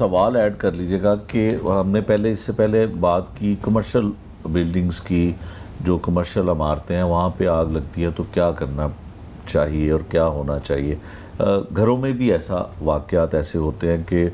سوال ایڈ کر لیجئے گا کہ ہم نے اس سے پہلے بات کی کمرشل بلڈنگز کی، جو کمرشل عمارتیں ہیں وہاں پہ آگ لگتی ہے تو کیا کرنا چاہیے اور کیا ہونا چاہیے. گھروں میں بھی ایسا واقعات ایسے ہوتے ہیں کہ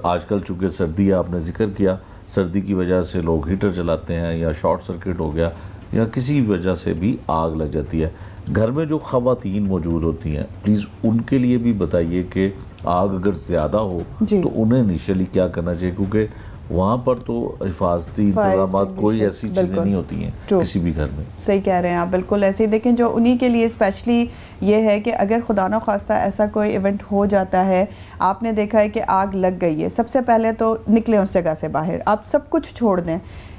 آج کل چونکہ سردی آپ نے ذکر کیا، سردی کی وجہ سے لوگ ہیٹر چلاتے ہیں یا شارٹ سرکٹ ہو گیا یا کسی وجہ سے بھی آگ لگ جاتی ہے. گھر میں جو خواتین موجود ہوتی ہیں پلیز ان کے لیے بھی بتائیے کہ آگ اگر زیادہ ہو تو انہیں انیشلی کیا کرنا چاہیے، کیونکہ وہاں پر تو حفاظتی انتظامات کوئی ایسی چیزیں نہیں ہوتی ہیں کسی بھی گھر میں. صحیح کہہ رہے ہیں آپ، بالکل ایسے ہی. دیکھیں جو انہی کے لیے اسپیشلی یہ ہے کہ اگر خدا نہ خواستہ ایسا کوئی ایونٹ ہو جاتا ہے، آپ نے دیکھا ہے کہ آگ لگ گئی ہے، سب سے پہلے تو نکلیں اس جگہ سے باہر، آپ سب کچھ چھوڑ دیں.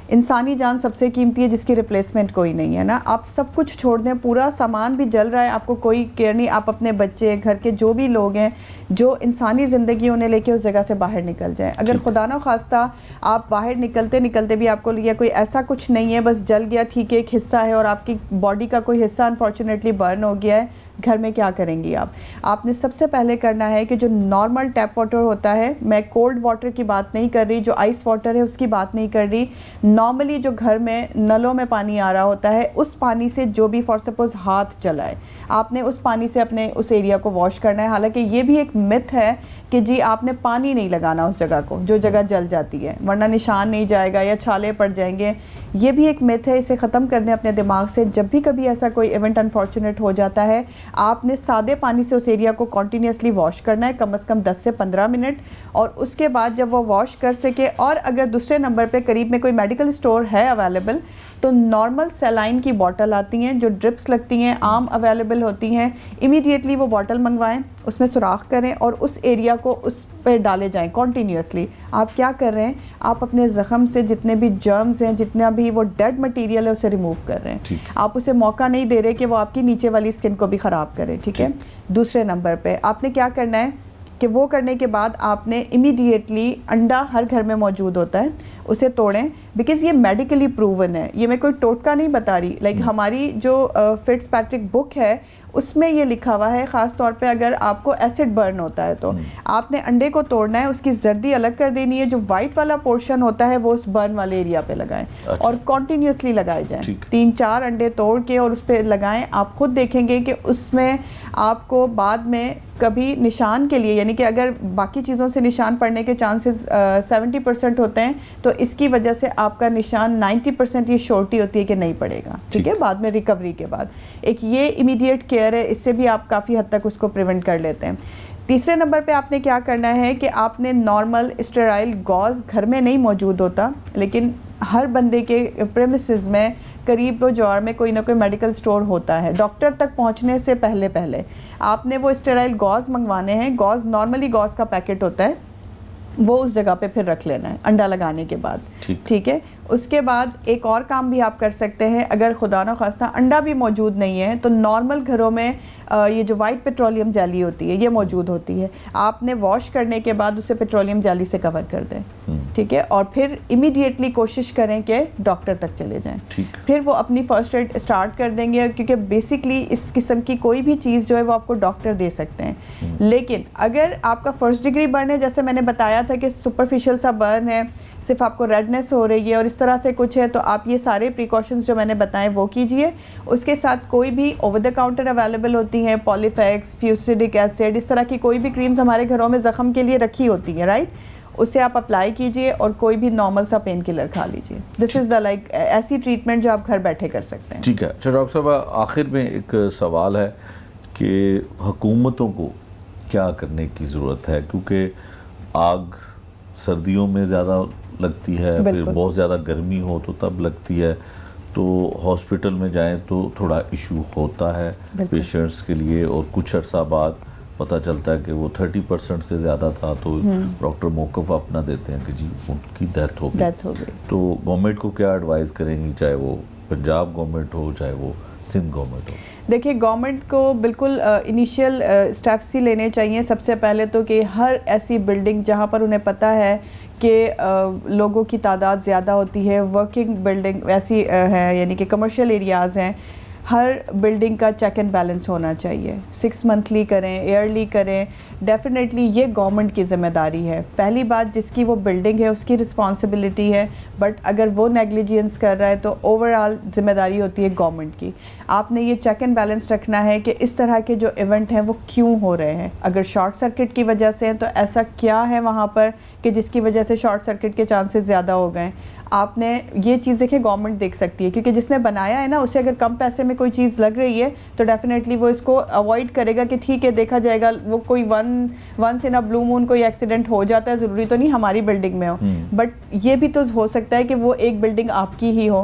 انسانی جان سب سے قیمتی ہے جس کی ریپلیسمنٹ کوئی نہیں ہے نا. آپ سب کچھ چھوڑ دیں، پورا سامان بھی جل رہا ہے، آپ کو کوئی کیئر نہیں. آپ اپنے بچے، گھر کے جو بھی لوگ ہیں جو انسانی زندگی انہیں لے کے اس جگہ سے باہر نکل جائیں. اگر خدا نہ خواستہ آپ باہر نکلتے بھی آپ کو لیا کوئی ایسا کچھ نہیں ہے، بس جل گیا ٹھیک ہے، ایک حصہ ہے اور آپ کی باڈی کا کوئی حصہ انفارچونیٹلی برن ہو گیا ہے، گھر میں کیا کریں گی آپ نے سب سے پہلے کرنا ہے کہ جو نارمل ٹیپ واٹر ہوتا ہے، میں کولڈ واٹر کی بات نہیں کر رہی، جو آئس واٹر ہے اس کی بات نہیں کر رہی، نارملی جو گھر میں نلوں میں پانی آ رہا ہوتا ہے اس پانی سے جو بھی فار سپوز ہاتھ چلائے، آپ نے اس پانی سے اپنے اس ایریا کو واش کرنا ہے. حالانکہ یہ بھی ایک متھ ہے کہ جی آپ نے پانی نہیں لگانا اس جگہ کو جو جگہ جل جاتی ہے، ورنہ نشان نہیں جائے گا یا چھالے پڑ جائیں گے. یہ بھی ایک متھ ہے، اسے ختم کر دیں اپنے دماغ سے. جب بھی کبھی ایسا کوئی ایونٹ انفارچونیٹ ہو جاتا ہے، آپ نے سادے پانی سے اس ایریا کو کنٹینیوسلی واش کرنا ہے، کم از کم 10 سے 15 منٹ. اور اس کے بعد جب وہ واش کر سکے، اور اگر دوسرے نمبر پہ قریب میں کوئی میڈیکل اسٹور ہے اویلیبل تو نارمل سیلائن کی بوٹل آتی ہیں جو ڈرپس لگتی ہیں، عام اویلیبل ہوتی ہیں، امیڈیٹلی وہ بوٹل منگوائیں، اس میں سوراخ کریں اور اس ایریا کو اس پہ ڈالے جائیں کنٹینیوسلی. آپ کیا کر رہے ہیں؟ آپ اپنے زخم سے جتنے بھی جرمز ہیں، جتنا بھی وہ ڈیڈ مٹیریل ہے اسے ریموو کر رہے ہیں. آپ اسے موقع نہیں دے رہے کہ وہ آپ کی نیچے والی اسکن کو بھی خراب کرے. ٹھیک ہے. دوسرے نمبر پہ آپ نے کیا کرنا ہے کہ وہ کرنے کے بعد آپ نے امیڈیٹلی، انڈا ہر گھر میں موجود ہوتا ہے، اسے توڑیں، بیکاز یہ میڈیکلی پروون ہے، یہ میں کوئی ٹوٹکا نہیں بتا رہی. لائک ہماری جو فٹز پیٹرک بک ہے اس میں یہ لکھا ہوا ہے، خاص طور پہ اگر آپ کو ایسڈ برن ہوتا ہے تو آپ نے انڈے کو توڑنا ہے، اس کی زردی الگ کر دینی ہے، جو وائٹ والا پورشن ہوتا ہے وہ اس برن والے ایریا پہ لگائیں اور کنٹینیوسلی لگائے جائیں. 3-4 انڈے توڑ کے اور اس پہ لگائیں. آپ خود دیکھیں گے کہ اس میں آپ کو بعد میں کبھی نشان کے لیے، یعنی کہ اگر باقی چیزوں سے نشان پڑنے کے چانسز 70% ہوتے ہیں تو اس کی وجہ سے آپ کا نشان 90% یہ شورٹی ہوتی ہے کہ نہیں پڑے گا. ٹھیک ہے. بعد میں ریکوری کے بعد ایک یہ امیڈیٹ کیئر ہے، اس سے بھی آپ کافی حد تک اس کو پریونٹ کر لیتے ہیں. تیسرے نمبر پہ آپ نے کیا کرنا ہے کہ آپ نے نارمل اسٹرائل گاز گھر میں نہیں موجود ہوتا، لیکن ہر بندے کے پریمیسز میں قریب و جوار میں کوئی نہ کوئی میڈیکل سٹور ہوتا ہے. ڈاکٹر تک پہنچنے سے پہلے آپ نے وہ اسٹرائل گاز منگوانے ہیں. گاز نارملی گاز کا پیکٹ ہوتا ہے، وہ اس جگہ پہ پھر رکھ لینا ہے انڈا لگانے کے بعد. ٹھیک ہے. اس کے بعد ایک اور کام بھی آپ کر سکتے ہیں، اگر خدا نہ خواستہ انڈا بھی موجود نہیں ہے تو نارمل گھروں میں یہ جو وائٹ پیٹرولیم جیلی ہوتی ہے یہ موجود ہوتی ہے. آپ نے واش کرنے کے بعد اسے پیٹرولیم جیلی سے کور کر دیں. ٹھیک ہے. اور پھر امیڈیٹلی کوشش کریں کہ ڈاکٹر تک چلے جائیں. پھر وہ اپنی فرسٹ ایڈ اسٹارٹ کر دیں گے، کیونکہ بیسکلی اس قسم کی کوئی بھی چیز جو ہے وہ آپ کو ڈاکٹر دے سکتے ہیں. لیکن اگر آپ کا فرسٹ ڈگری برن ہے، جیسے میں نے بتایا تھا کہ سپرفیشل سا برن ہے، صرف آپ کو ریڈنس ہو رہی ہے اور اس طرح سے کچھ ہے، تو آپ یہ سارے پریکاشنز جو میں نے بتائے وہ کیجئے. اس کے ساتھ کوئی بھی اوور دا کاؤنٹر اویلیبل ہوتی ہیں، پالیفیکس، فیوسیڈک ایسڈ، اس طرح کی کوئی بھی کریمز ہمارے گھروں میں زخم کے لیے رکھی ہوتی ہیں، رائٹ، اسے آپ اپلائی کیجئے اور کوئی بھی نارمل سا پین کلر کھا لیجئے. دس از دا لائک ایسی ٹریٹمنٹ جو آپ گھر بیٹھے کر سکتے ہیں. ٹھیک ہے. اچھا ڈاکٹر صاحب، آخر میں ایک سوال ہے کہ حکومتوں کو کیا کرنے کی ضرورت ہے، کیونکہ آگ سردیوں میں زیادہ لگتی ہے، پھر بہت زیادہ گرمی ہو تو تب لگتی ہے، تو ہاسپٹل میں جائیں تو تھوڑا ایشو ہوتا ہے پیشنٹس کے لیے، اور کچھ عرصہ بعد پتہ چلتا ہے کہ وہ 30% سے زیادہ تھا تو ڈاکٹر موقف اپنا دیتے ہیں کہ جی ان کی ڈیتھ ہو گئی. تو گورنمنٹ کو کیا ایڈوائز کریں گی، چاہے وہ پنجاب گورنمنٹ ہو چاہے وہ سندھ گورنمنٹ ہو؟ دیکھیے گورنمنٹ کو بالکل انیشیل اسٹیپس ہی لینے چاہیے. سب سے پہلے تو کہ ہر ایسی بلڈنگ جہاں پر انہیں پتہ ہے کہ لوگوں کی تعداد زیادہ ہوتی ہے، ورکنگ بلڈنگ ایسی ہے، یعنی کہ کمرشل ایریاز ہیں، ہر بلڈنگ کا چیک اینڈ بیلنس ہونا چاہیے. 6 منتھلی کریں, ایئرلی کریں, ڈیفینیٹلی یہ گورنمنٹ کی ذمہ داری ہے. پہلی بات جس کی وہ بلڈنگ ہے اس کی رسپانسبلٹی ہے, بٹ اگر وہ نیگلیجنس کر رہا ہے تو اوور آل ذمہ داری ہوتی ہے گورنمنٹ کی. آپ نے یہ چیک اینڈ بیلنس رکھنا ہے کہ اس طرح کے جو ایونٹ ہیں وہ کیوں ہو رہے ہیں. اگر شارٹ سرکٹ کی وجہ سے ہیں تو ایسا کیا ہے وہاں پر کہ جس کی وجہ سے شارٹ سرکٹ کے چانسز زیادہ ہو گئے. آپ نے یہ چیز دیکھیں گورنمنٹ دیکھ سکتی ہے, کیونکہ جس نے بنایا ہے نا اسے اگر کم پیسے میں کوئی چیز لگ رہی ہے تو ڈیفینیٹلی وہ اس کو اوائڈ کرے گا کہ ٹھیک ہے دیکھا جائے گا. وہ کوئی ونس ان اے بلو مون کوئی ایکسیڈنٹ ہو جاتا ہے, ضروری تو نہیں ہماری بلڈنگ میں ہو, بٹ یہ بھی تو ہو سکتا ہے کہ وہ ایک بلڈنگ آپ کی ہی ہو